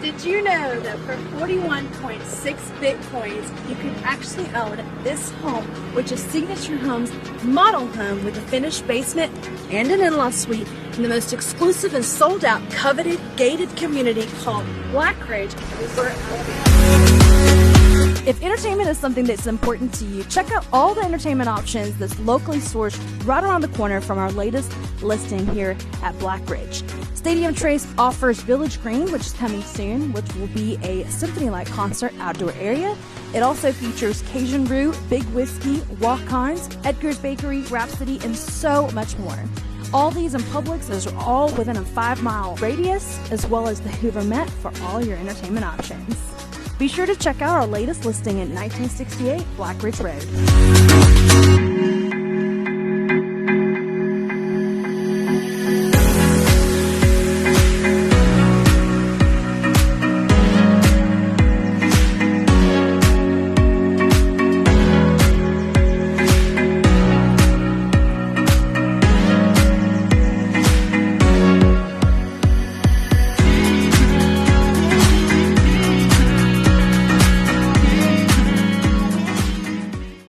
Did you know that for 41.6 Bitcoins, you can actually own this home, which is Signature Homes' model home with a finished basement and an in-law suite in the most exclusive and sold-out coveted gated community called Blackridge Rd. If entertainment is something that's important to you, check out all the entertainment options that's locally sourced right around the corner from our latest listing here at Blackridge. Stadium Trace offers Village Green, which is coming soon, which will be a symphony-like concert outdoor area. It also features Cajun Brew, Big Whiskey, Walk-Ons, Edgar's Bakery, Rhapsody, and so much more. All these and Publix is all within a 5-mile radius, as well as the Hoover Met for all your entertainment options. Be sure to check out our latest listing at 1968 Blackridge Rd.